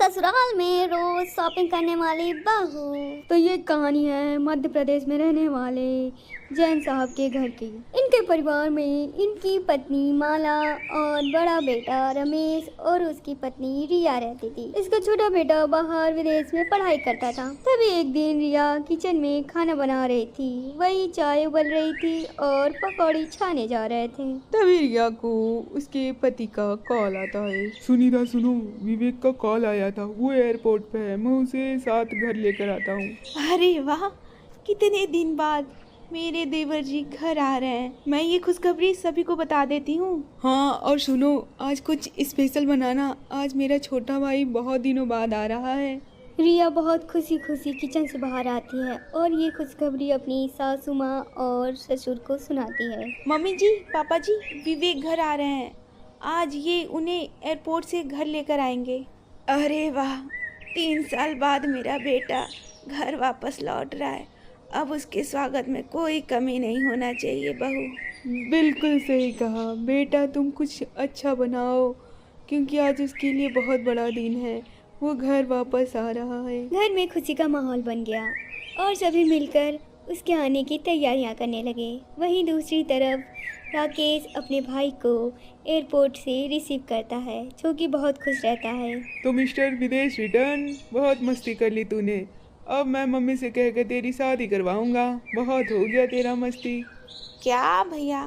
ससुराल में रोज शॉपिंग करने वाली बहू। तो ये कहानी है मध्य प्रदेश में रहने वाले जैन साहब के घर की। इनके परिवार में इनकी पत्नी माला और बड़ा बेटा रमेश और उसकी पत्नी रिया रहती थी। इसका छोटा बेटा बाहर विदेश में पढ़ाई करता था। तभी एक दिन रिया किचन में खाना बना रही थी। वही चाय उबल रही थी और पकौड़ी छाने जा रहे थे। तभी रिया को उसके पति का कॉल आता है। सुनीता सुनो, विवेक का कॉल आया था, वो एयरपोर्ट पे है, मैं उसे साथ घर लेकर आता हूँ। अरे वाह, कितने दिन बाद मेरे देवर जी घर आ रहे हैं। मैं ये खुशखबरी सभी को बता देती हूँ। हाँ, और सुनो, आज कुछ स्पेशल बनाना, आज मेरा छोटा भाई बहुत दिनों बाद आ रहा है। रिया बहुत खुशी खुशी किचन से बाहर आती है और ये खुशखबरी अपनी सासू माँ और ससुर को सुनाती है। मम्मी जी, पापा जी, विवेक घर आ रहे हैं। आज ये उन्हें एयरपोर्ट से घर लेकर आएंगे। अरे वाह, 3 साल बाद मेरा बेटा घर वापस लौट रहा है। अब उसके स्वागत में कोई कमी नहीं होना चाहिए बहू। बिल्कुल सही कहा बेटा, तुम कुछ अच्छा बनाओ, क्योंकि आज उसके लिए बहुत बड़ा दिन है। वो घर वापस आ रहा है। घर में खुशी का माहौल बन गया और सभी मिलकर उसके आने की तैयारियां करने लगे। वहीं दूसरी तरफ राकेश अपने भाई को एयरपोर्ट से रिसीव करता है, जो कि बहुत खुश रहता है। तो मिस्टर विदेश रिटर्न, बहुत मस्ती कर ली तूने। अब मैं मम्मी से कहकर तेरी शादी करवाऊंगा। बहुत हो गया तेरा मस्ती। क्या भैया,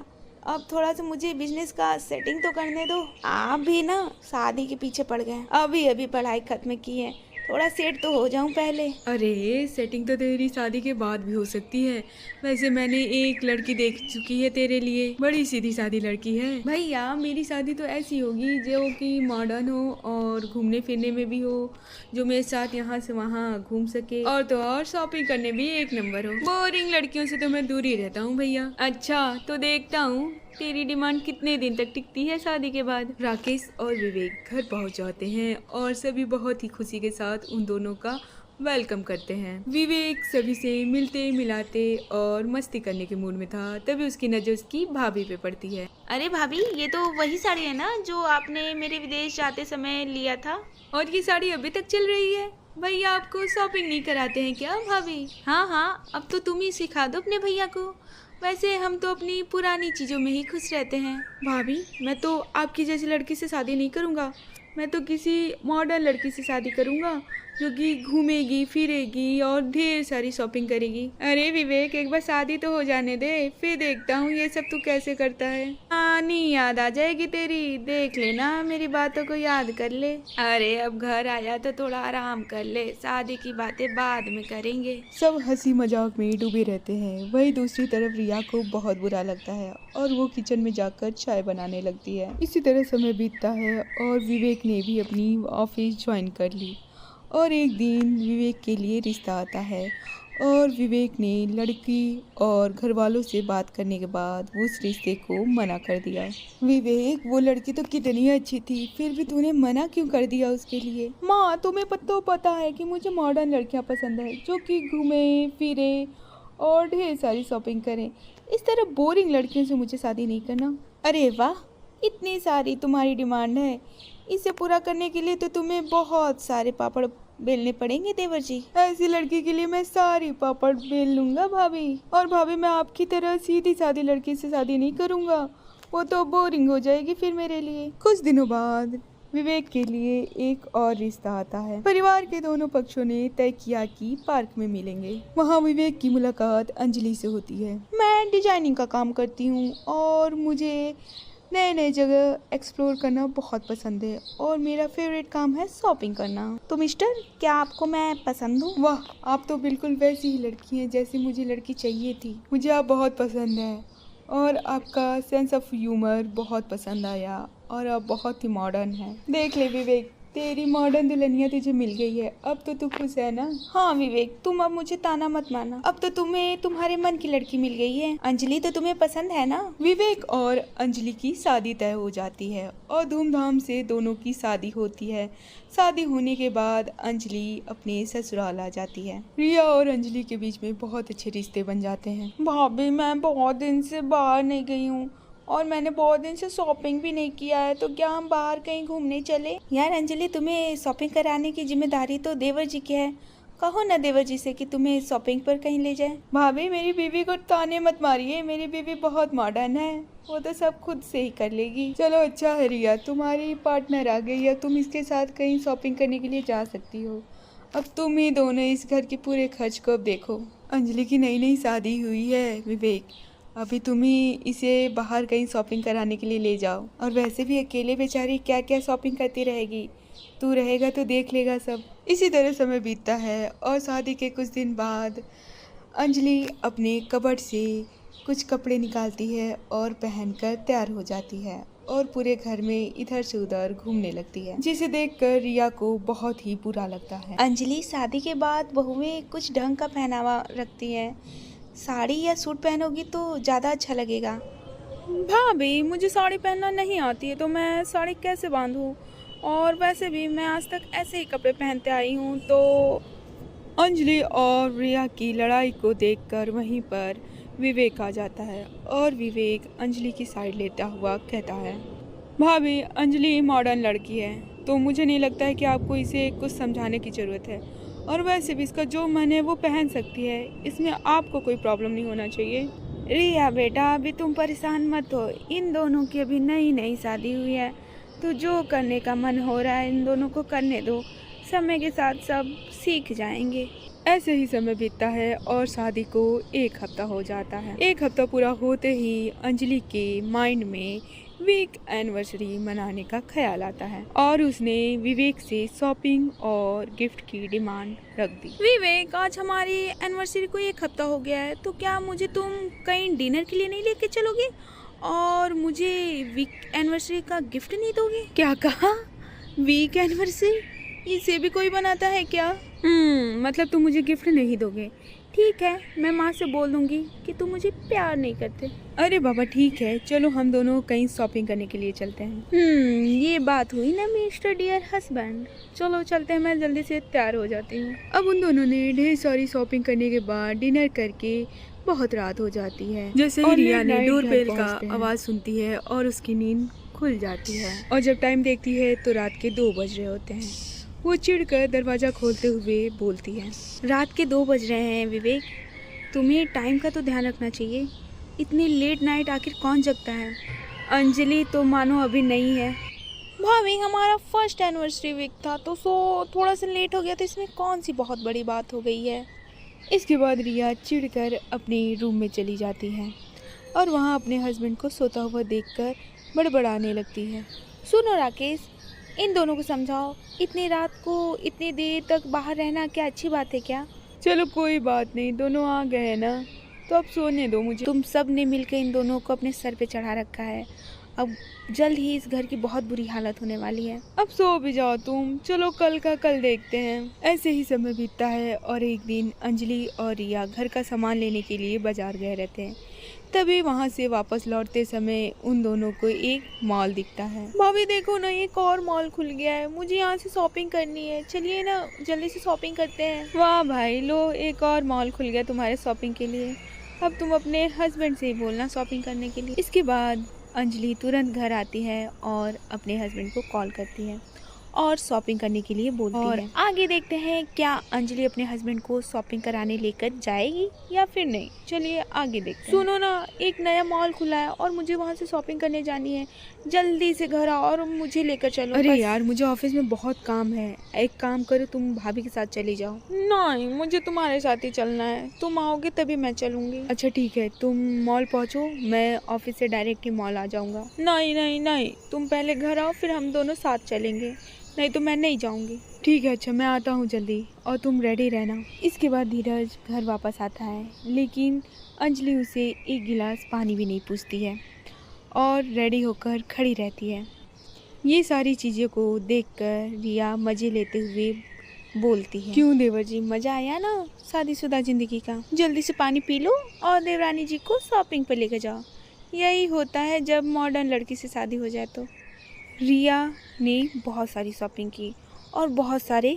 अब थोड़ा सा मुझे बिजनेस का सेटिंग तो करने दो। आप भी ना शादी के पीछे पड़ गए। अभी अभी पढ़ाई खत्म की है, थोड़ा सेट तो हो जाऊं पहले। अरे सेटिंग तो तेरी शादी के बाद भी हो सकती है। वैसे मैंने एक लड़की देख चुकी है तेरे लिए, बड़ी सीधी सादी लड़की है। भैया मेरी शादी तो ऐसी होगी जो कि मॉडर्न हो और घूमने फिरने में भी हो, जो मेरे साथ यहाँ से वहाँ घूम सके, और तो और शॉपिंग करने भी एक नंबर हो। बोरिंग लड़कियों से तो मैं दूर ही रहता हूँ भैया। अच्छा तो देखता हूँ तेरी डिमांड कितने दिन तक टिकती है शादी के बाद। राकेश और विवेक घर पहुंच जाते हैं और सभी बहुत ही खुशी के साथ उन दोनों का वेलकम करते हैं। विवेक सभी से मिलते मिलाते और मस्ती करने के मूड में था। तभी उसकी नजर उसकी भाभी पे पड़ती है। अरे भाभी, ये तो वही साड़ी है ना जो आपने मेरे विदेश जाते समय लिया था? और ये साड़ी अभी तक चल रही है? भैया आपको शॉपिंग नहीं कराते हैं क्या भाभी? हाँ हाँ, अब तो तुम ही सिखा दो अपने भैया को। वैसे हम तो अपनी पुरानी चीज़ों में ही खुश रहते हैं। भाभी मैं तो आपकी जैसी लड़की से शादी नहीं करूँगा। मैं तो किसी मॉडर्न लड़की से शादी करूँगा जो कि घूमेगी फिरेगी और ढेर सारी शॉपिंग करेगी। अरे विवेक, एक बार शादी तो हो जाने दे, फिर देखता हूँ ये सब तू कैसे करता है। नहीं याद आ जाएगी तेरी, देख लेना, मेरी बातों को याद कर ले। अरे अब घर आया तो थोड़ा आराम कर ले, शादी की बातें बाद में करेंगे। सब हंसी मजाक में डूबे रहते हैं। वही दूसरी तरफ रिया को बहुत बुरा लगता है और वो किचन में जाकर चाय बनाने लगती है। इसी तरह समय बीतता है और विवेक ने भी अपनी ऑफिस ज्वाइन कर ली। और एक दिन विवेक के लिए रिश्ता आता है और विवेक ने लड़की और घर वालों से बात करने के बाद उस रिश्ते को मना कर दिया। विवेक, वो लड़की तो कितनी अच्छी थी, फिर भी तूने मना क्यों कर दिया उसके लिए? माँ, तुम्हें तो पता है कि मुझे मॉडर्न लड़कियाँ पसंद है, जो कि घूमे फिरे और ढेर सारी शॉपिंग करें। इस तरह बोरिंग लड़कियों से मुझे शादी नहीं करना। अरे वाह, इतनी सारी तुम्हारी डिमांड है। इसे पूरा करने के लिए तो तुम्हें बहुत सारे पापड़ बेलने पड़ेंगे देवर जी। ऐसी लड़की के लिए मैं सारी पापड़ बेल लूंगा भाभी। और भाभी, मैं आपकी तरह सीधी सादी लड़की से शादी नहीं करूंगा, वो तो बोरिंग हो जाएगी फिर मेरे लिए। कुछ दिनों बाद विवेक के लिए एक और रिश्ता आता है। परिवार के दोनों पक्षों ने तय किया कि पार्क में मिलेंगे। वहाँ विवेक की मुलाकात अंजलि से होती है। मैं डिजाइनिंग का काम करती हूँ और मुझे नए नए जगह एक्सप्लोर करना बहुत पसंद है और मेरा फेवरेट काम है शॉपिंग करना। तो मिस्टर, क्या आपको मैं पसंद हूँ? वाह, आप तो बिल्कुल वैसी ही लड़की हैं जैसी मुझे लड़की चाहिए थी। मुझे आप बहुत पसंद है और आपका सेंस ऑफ ह्यूमर बहुत पसंद आया और आप बहुत ही मॉडर्न हैं। देख ले विवेक, तेरी मॉडर्न दुल्हनिया तुझे मिल गई है। अब तो तू खुश है ना? हाँ विवेक, तुम अब मुझे ताना मत माना। अब तो तुम्हें तुम्हारे मन की लड़की मिल गई है। अंजलि तो तुम्हें पसंद है ना? विवेक और अंजलि की शादी तय हो जाती है और धूमधाम से दोनों की शादी होती है। शादी होने के बाद अंजलि अपने ससुराल आ जाती है। रिया और अंजलि के बीच में बहुत अच्छे रिश्ते बन जाते हैं। भाभी, मैं बहुत दिन से बाहर नहीं गई हूँ, और मैंने बहुत दिन से शॉपिंग भी नहीं किया है, तो क्या हम बाहर कहीं घूमने चले? यार अंजलि, तुम्हें शॉपिंग कराने की जिम्मेदारी तो देवर जी की है। कहो ना देवर जी से कि तुम्हें शॉपिंग पर कहीं ले जाए। भाभी, मेरी बीवी को ताने मत मारिए, मेरी बीवी बहुत मॉडर्न है, वो तो सब खुद से ही कर लेगी। चलो अच्छा है रिया, तुम्हारी पार्टनर आ गई है, तुम इसके साथ कहीं शॉपिंग करने के लिए जा सकती हो। अब तुम ही दोनों इस घर के पूरे खर्च को अब देखो। अंजलि की नई नई शादी हुई है विवेक, अभी तुम ही इसे बाहर कहीं शॉपिंग कराने के लिए ले जाओ। और वैसे भी अकेले बेचारी क्या क्या शॉपिंग करती रहेगी, तू रहेगा तो देख लेगा सब। इसी तरह समय बीतता है और शादी के कुछ दिन बाद अंजलि अपने कबर्ड से कुछ कपड़े निकालती है और पहनकर तैयार हो जाती है और पूरे घर में इधर से उधर घूमने लगती है, जिसे देखकर रिया को बहुत ही बुरा लगता है। अंजलि शादी के बाद बहुएं कुछ ढंग का पहनावा रखती है, साड़ी या सूट पहनोगी तो ज़्यादा अच्छा लगेगा। भाभी, मुझे साड़ी पहनना नहीं आती है, तो मैं साड़ी कैसे बांधूँ? और वैसे भी मैं आज तक ऐसे ही कपड़े पहनते आई हूँ। तो अंजलि और रिया की लड़ाई को देखकर वहीं पर विवेक आ जाता है और विवेक अंजलि की साइड लेता हुआ कहता है, भाभी अंजलि मॉडर्न लड़की है, तो मुझे नहीं लगता है कि आपको इसे कुछ समझाने की ज़रूरत है, और वैसे भी इसका जो मन है वो पहन सकती है, इसमें आपको कोई प्रॉब्लम नहीं होना चाहिए। रिया बेटा, अभी तुम परेशान मत हो, इन दोनों की अभी नई नई शादी हुई है, तो जो करने का मन हो रहा है इन दोनों को करने दो, समय के साथ सब सीख जाएंगे। ऐसे ही समय बीतता है और शादी को 1 हफ्ता हो जाता है। 1 हफ्ता पूरा होते ही अंजलि के माइंड में वीक एनिवर्सरी मनाने का ख्याल आता है और उसने विवेक से शॉपिंग और गिफ्ट की डिमांड रख दी। विवेक, आज हमारी एनिवर्सरी को 1 हफ्ता हो गया है, तो क्या मुझे तुम कहीं डिनर के लिए नहीं लेके चलोगे और मुझे वीक एनिवर्सरी का गिफ्ट नहीं दोगे? क्या कहा? Week anniversary? इसे भी कोई बनाता है क्या? मतलब तुम मुझे गिफ्ट नहीं दोगे? ठीक है, मैं माँ से बोल दूंगी कि तुम मुझे प्यार नहीं करते। अरे बाबा ठीक है, चलो हम दोनों कहीं शॉपिंग करने के लिए चलते हैं। ये बात हुई ना मिस्टर डियर हस्बैंड। चलो चलते हैं, मैं जल्दी से तैयार हो जाती हूँ। अब उन दोनों ने ढेर सारी शॉपिंग करने के बाद डिनर करके बहुत रात हो जाती है। जैसे ही रिया ने डोरबेल का आवाज़ सुनती है और उसकी नींद खुल जाती है और जब टाइम देखती है तो रात के 2 बज रहे होते हैं। वो चिढ़कर दरवाज़ा खोलते हुए बोलती है, रात के 2 बज रहे हैं विवेक, तुम्हें टाइम का तो ध्यान रखना चाहिए। इतनी लेट नाइट आखिर कौन जगता है? अंजलि तो मानो अभी नहीं है। भाभी, हमारा फर्स्ट एनिवर्सरी वीक था, तो थोड़ा सा लेट हो गया, तो इसमें कौन सी बहुत बड़ी बात हो गई है। इसके बाद रिया चिढ़कर अपने रूम में चली जाती है और वहाँ अपने हस्बैंड को सोता हुआ देखकर बड़बड़ाने लगती है। सुनो राकेश, इन दोनों को समझाओ, इतनी रात को इतनी देर तक बाहर रहना क्या अच्छी बात है क्या? चलो कोई बात नहीं, दोनों आ गए हैं ना, तो अब सोने दो मुझे। तुम सब ने मिलकर इन दोनों को अपने सर पे चढ़ा रखा है, अब जल्द ही इस घर की बहुत बुरी हालत होने वाली है। अब सो भी जाओ तुम, चलो कल का कल देखते हैं। ऐसे ही समय बीतता है और एक दिन अंजलि और रिया घर का सामान लेने के लिए बाजार गए रहते हैं। तभी वहाँ से वापस लौटते समय उन दोनों को एक मॉल दिखता है। भाभी देखो ना, एक और मॉल खुल गया है, मुझे यहाँ से शॉपिंग करनी है, चलिए ना जल्दी से शॉपिंग करते हैं। वाह भाई, लो एक और मॉल खुल गया तुम्हारे शॉपिंग के लिए। अब तुम अपने हस्बैंड से ही बोलना शॉपिंग करने के लिए। इसके बाद अंजलि तुरंत घर आती है और अपने हस्बैंड को कॉल करती है और शॉपिंग करने के लिए बोलती और है। आगे देखते हैं क्या अंजलि अपने हस्बैंड को शॉपिंग कराने लेकर जाएगी या फिर नहीं। चलिए आगे देखते हैं। सुनो ना, एक नया मॉल खुला है और मुझे वहाँ से शॉपिंग करने जानी है, जल्दी से घर आओ और मुझे लेकर चलो। अरे यार, मुझे ऑफिस में बहुत काम है, एक काम करो तुम भाभी के साथ चली जाओ। नहीं, मुझे तुम्हारे साथ ही चलना है, तुम आओगे तभी मैं चलूंगी। अच्छा ठीक है, तुम मॉल पहुँचो, मैं ऑफिस से डायरेक्ट ही मॉल आ जाऊँगा। नहीं नहीं नहीं, तुम पहले घर आओ, फिर हम दोनों साथ चलेंगे, नहीं तो मैं नहीं जाऊंगी। ठीक है, अच्छा मैं आता हूँ जल्दी और तुम रेडी रहना। इसके बाद धीरज घर वापस आता है, लेकिन अंजलि उसे एक गिलास पानी भी नहीं पूछती है और रेडी होकर खड़ी रहती है। ये सारी चीज़ों को देखकर रिया मज़े लेते हुए बोलती है, क्यों देवर जी, मज़ा आया ना शादीशुदा ज़िंदगी का? जल्दी से पानी पी लो और देवरानी जी को शॉपिंग पर लेकर जाओ। यही होता है जब मॉडर्न लड़की से शादी हो जाए तो। रिया ने बहुत सारी शॉपिंग की और बहुत सारे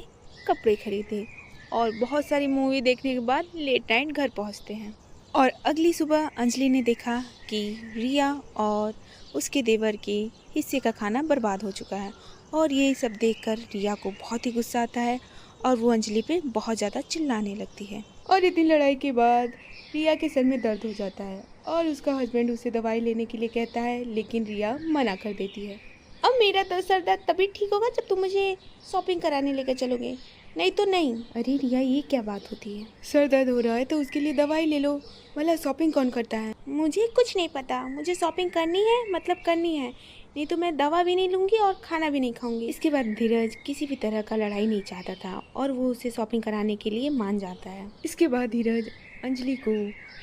कपड़े खरीदे और बहुत सारी मूवी देखने के बाद लेट नाइट घर पहुंचते हैं। और अगली सुबह अंजलि ने देखा कि रिया और उसके देवर के हिस्से का खाना बर्बाद हो चुका है और ये सब देखकर रिया को बहुत ही गुस्सा आता है और वो अंजलि पे बहुत ज़्यादा चिल्लाने लगती है। और इतनी लड़ाई के बाद रिया के सर में दर्द हो जाता है और उसका हस्बैंड उसे दवाई लेने के लिए कहता है, लेकिन रिया मना कर देती है। अब मेरा तो सर दर्द तभी ठीक होगा जब तुम मुझे शॉपिंग कराने लेकर चलोगे, नहीं तो नहीं। अरे रिया, ये क्या बात होती है? सर दर्द हो रहा है तो उसके लिए दवाई ले लो, भला शॉपिंग कौन करता है? मुझे कुछ नहीं पता, मुझे शॉपिंग करनी है मतलब करनी है, नहीं तो मैं दवा भी नहीं लूँगी और खाना भी नहीं खाऊंगी। इसके बाद धीरज किसी भी तरह का लड़ाई नहीं चाहता था और वो उसे शॉपिंग कराने के लिए मान जाता है। इसके बाद धीरज अंजलि को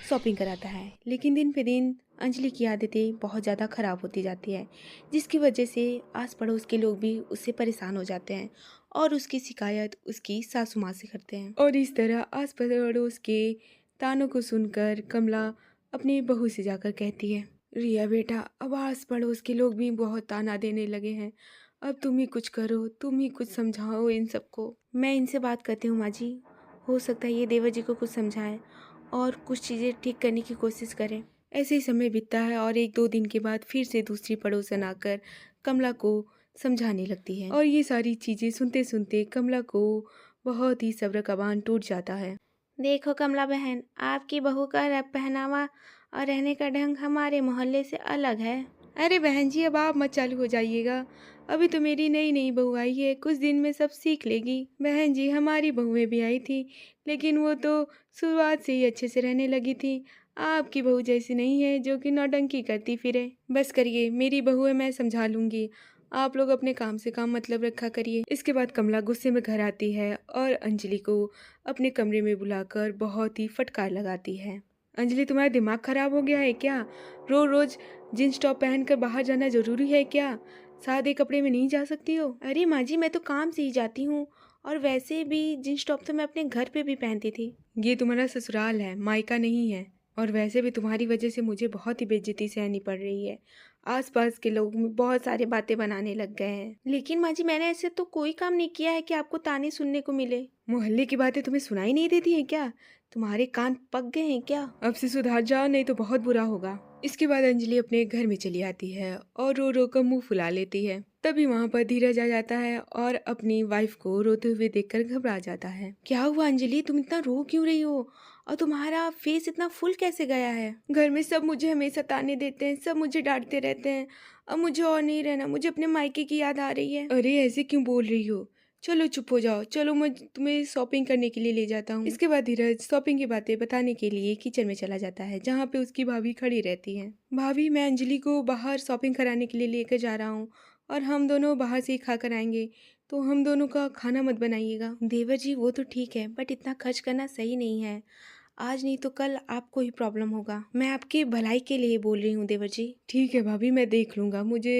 शॉपिंग कराता है, लेकिन दिन पे दिन अंजलि की आदतें बहुत ज़्यादा ख़राब होती जाती है, जिसकी वजह से आस पड़ोस के लोग भी उससे परेशान हो जाते हैं और उसकी शिकायत उसकी सासू माँ से करते हैं। और इस तरह आस पड़ोस के तानों को सुनकर कमला अपनी बहू से जाकर कहती है, रिया बेटा, अब आस पड़ोस के लोग भी बहुत ताना देने लगे हैं, अब तुम ही कुछ करो, तुम ही कुछ समझाओ इन सबको। मैं इनसे बात करती हूँ माँ जी, हो सकता है ये देवर जी को कुछ समझाएं और कुछ चीज़ें ठीक करने की कोशिश करें। ऐसे ही समय बीतता है और 1-2 दिन के बाद फिर से दूसरी पड़ोसन आकर कमला को समझाने लगती है और ये सारी चीज़ें सुनते सुनते कमला को बहुत ही सब्र का बांध टूट जाता है। देखो कमला बहन, आपकी बहू का पहनावा और रहने का ढंग हमारे मोहल्ले से अलग है। अरे बहन जी, अब आप मत चालू हो जाइएगा, अभी तो मेरी नई नई बहू आई है, कुछ दिन में सब सीख लेगी। बहन जी, हमारी बहुएं भी आई थी, लेकिन वो तो शुरुआत से ही अच्छे से रहने लगी थी। आपकी बहू जैसी नहीं है जो कि नौटंकी करती फिरे। बस करिए, मेरी बहू है, मैं समझा लूँगी, आप लोग अपने काम से काम मतलब रखा करिए। इसके बाद कमला गुस्से में घर आती है और अंजलि को अपने कमरे में बुलाकर बहुत ही फटकार लगाती है। अंजलि, तुम्हारा दिमाग खराब हो गया है क्या? रोज रोज जींस टॉप पहनकर बाहर जाना जरूरी है क्या? सादे कपड़े में नहीं जा सकती हो? अरे माँ जी, मैं तो काम से ही जाती हूँ और वैसे भी जींस टॉप तो मैं अपने घर पे भी पहनती थी। ये तुम्हारा ससुराल है, मायका नहीं है। और वैसे भी तुम्हारी वजह से मुझे बहुत ही बेइज्जती सहनी पड़ रही है। आसपास के लोग बहुत सारी बातें बनाने लग गए हैं। लेकिन माँ जी, मैंने ऐसे तो कोई काम नहीं किया है कि आपको ताने सुनने को मिले। मोहल्ले की बातें तुम्हें सुनाई नहीं देती हैं क्या? तुम्हारे कान पक गए हैं क्या? अब से सुधार जाओ, नहीं तो बहुत बुरा होगा। इसके बाद अंजलि अपने घर में चली आती है और रो रो कर मुंह फुला लेती है। तभी वहाँ पर धीरज आ जाता है और अपनी वाइफ को रोते हुए देखकर घबरा जाता है। क्या हुआ अंजलि, तुम इतना रो क्यों रही हो और तुम्हारा फेस इतना फुल कैसे गया है? घर में सब मुझे हमेशा ताने देते हैं, सब मुझे डांटते रहते हैं। अब मुझे और नहीं रहना, मुझे अपने मायके की याद आ रही है। अरे ऐसे क्यों बोल रही हो? चलो चुप हो जाओ, चलो मैं तुम्हें शॉपिंग करने के लिए ले जाता हूँ। इसके बाद धीरज शॉपिंग की बातें बताने के लिए किचन में चला जाता है, जहाँ पे उसकी भाभी खड़ी रहती है। भाभी, मैं अंजलि को बाहर शॉपिंग कराने के लिए लेकर जा रहा हूँ और हम दोनों बाहर से ही खा कर आएंगे, तो हम दोनों का खाना मत बनाइएगा। देवर जी, वो तो ठीक है, बट इतना खर्च करना सही नहीं है। आज नहीं तो कल आपको ही प्रॉब्लम होगा। मैं आपकी भलाई के लिए बोल रही हूँ देवर जी। ठीक है भाभी, मैं देख लूँगा, मुझे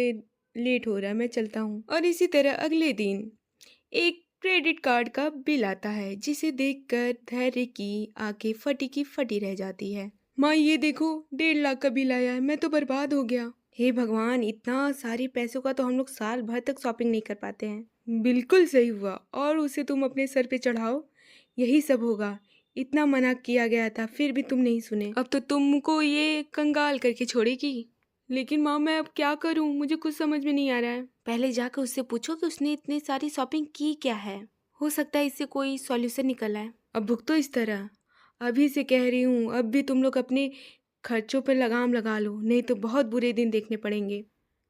लेट हो रहा है, मैं चलता हूँ। और इसी तरह अगले दिन एक क्रेडिट कार्ड का बिल आता है, जिसे देखकर धैर्य की आंखें फटी की फटी रह जाती है। माँ, ये देखो, 1.5 लाख का बिल आया है, मैं तो बर्बाद हो गया। हे भगवान, इतना सारे पैसों का तो हम लोग साल भर तक शॉपिंग नहीं कर पाते हैं। बिल्कुल सही हुआ, और उसे तुम अपने सर पे चढ़ाओ, यही सब होगा। इतना मना किया गया था, फिर भी तुम नहीं सुने। अब तो तुमको ये कंगाल करके छोड़ेगी। लेकिन माँ, मैं अब क्या करूँ, मुझे कुछ समझ में नहीं आ रहा है। पहले जाकर उससे पूछो कि उसने इतनी सारी शॉपिंग की क्या है, हो सकता है इससे कोई सॉल्यूशन निकल आए। अब भुगतो इस तरह, अभी से कह रही हूँ, अब भी तुम लोग अपने खर्चों पर लगाम लगा लो, नहीं तो बहुत बुरे दिन देखने पड़ेंगे।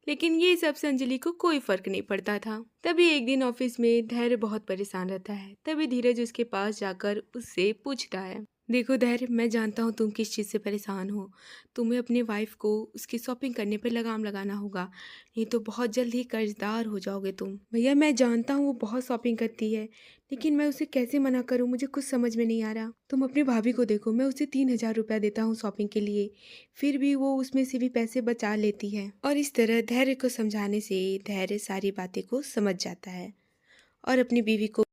लेकिन ये सब से अंजलि को कोई फर्क नहीं पड़ता था। तभी एक दिन ऑफिस में धैर्य बहुत परेशान रहता है। तभी धीरज उसके पास जाकर उससे पूछता है, देखो धैर्य, मैं जानता हूँ तुम किस चीज़ से परेशान हो। तुम्हें अपने वाइफ को उसकी शॉपिंग करने पर लगाम लगाना होगा, नहीं तो बहुत जल्द ही कर्जदार हो जाओगे तुम। भैया, मैं जानता हूँ वो बहुत शॉपिंग करती है, लेकिन मैं उसे कैसे मना करूँ, मुझे कुछ समझ में नहीं आ रहा। तुम अपनी भाभी को देखो, मैं उसे 3,000 रुपया देता हूँ शॉपिंग के लिए, फिर भी वो उसमें से भी पैसे बचा लेती है। और इस तरह धैर्य को समझाने से धैर्य सारी बातें को समझ जाता है और अपनी बीवी को